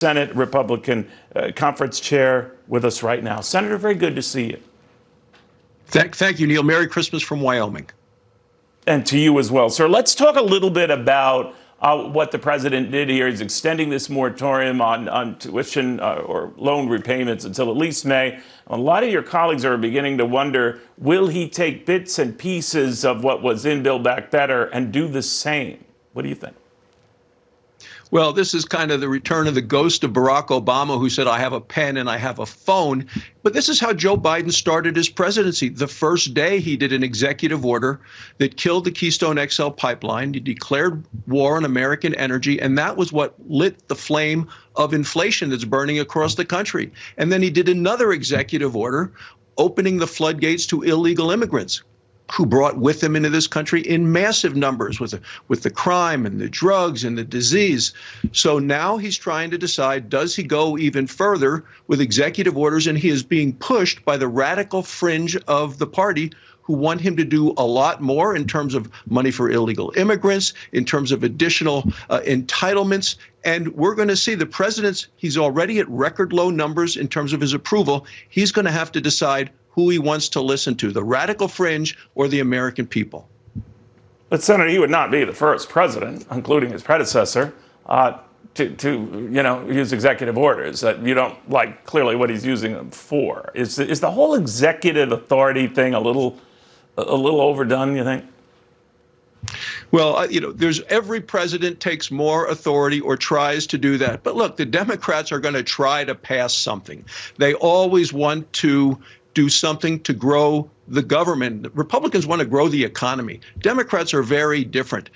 Senate Republican Conference Chair with us right now. Senator, very good to see you. Thank you, Neil. Merry Christmas from Wyoming. And to you as well, sir. Let's talk a little bit about what the president did here. He's extending this moratorium on tuition or loan repayments until at least May. A lot of your colleagues are beginning to wonder, will he take bits and pieces of what was in Build Back Better and do the same? What do you think? Well, this is kind of the return of the ghost of Barack Obama, who said, I have a pen and I have a phone. But this is how Joe Biden started his presidency. The first day he did an executive order that killed the Keystone XL pipeline. He declared war on American energy. And that was what lit the flame of inflation that's burning across the country. And then he did another executive order opening the floodgates to illegal immigrants, who brought with them into this country in massive numbers with the crime and the drugs and the disease. So now he's trying to decide, does he go even further with executive orders? And he is being pushed by the radical fringe of the party, who want him to do a lot more in terms of money for illegal immigrants, in terms of additional entitlements. And we're going to see the president's, he's already at record low numbers in terms of his approval. He's going to have to decide who he wants to listen to, the radical fringe or the American people. But, Senator, he would not be the first president, including his predecessor, to use executive orders that you don't like clearly what he's using them for. Is the whole executive authority thing a little overdone, you think? Well, there's every president takes more authority or tries to do that. But look, the Democrats are going to try to pass something. They always want to do something to grow the government. Republicans want to grow the economy. Democrats are very different.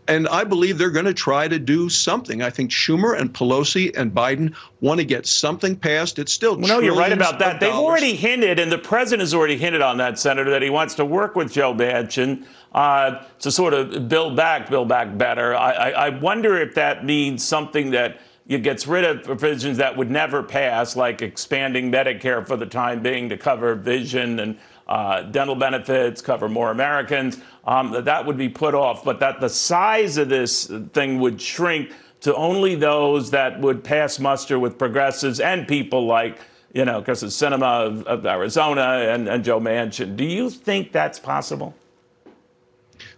And I believe they're going to try to do something. I think Schumer and Pelosi and Biden want to get something passed. It's still no, you're right about that. They've already hinted, and the president has already hinted on that, Senator, that he wants to work with Joe Manchin to sort of build back better. I wonder if that means something that it gets rid of provisions that would never pass, like expanding Medicare for the time being to cover vision and dental benefits, cover more Americans. That would be put off, but that the size of this thing would shrink to only those that would pass muster with progressives and people like, because of Sinema of Arizona and Joe Manchin. Do you think that's possible?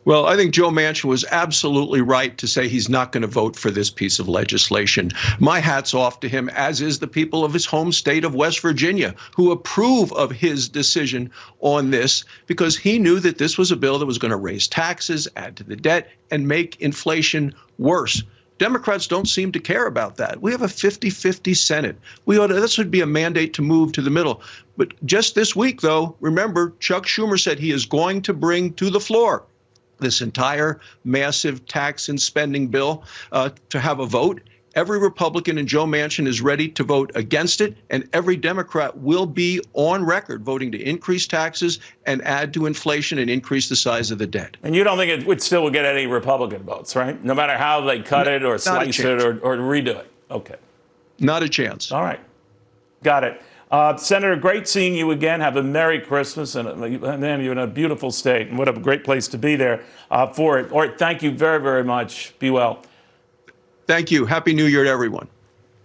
Well, I think Joe Manchin was absolutely right to say he's not going to vote for this piece of legislation. My hat's off to him, as is the people of his home state of West Virginia, who approve of his decision on this, because he knew that this was a bill that was going to raise taxes, add to the debt, and make inflation worse. Democrats don't seem to care about that. We have a 50-50 Senate. This would be a mandate to move to the middle. But just this week, though, remember, Chuck Schumer said he is going to bring to the floor this entire massive tax and spending bill to have a vote. Every Republican in Joe Manchin is ready to vote against it, and every Democrat will be on record voting to increase taxes and add to inflation and increase the size of the debt. And you don't think it would still get any Republican votes, right? No matter how they cut it or slice it or redo it. Okay. Not a chance. All right. Got it. Senator, great seeing you again. Have a Merry Christmas. And man, you're in a beautiful state. And what a great place to be there for it. All right. Thank you very, very much. Be well. Thank you. Happy New Year to everyone.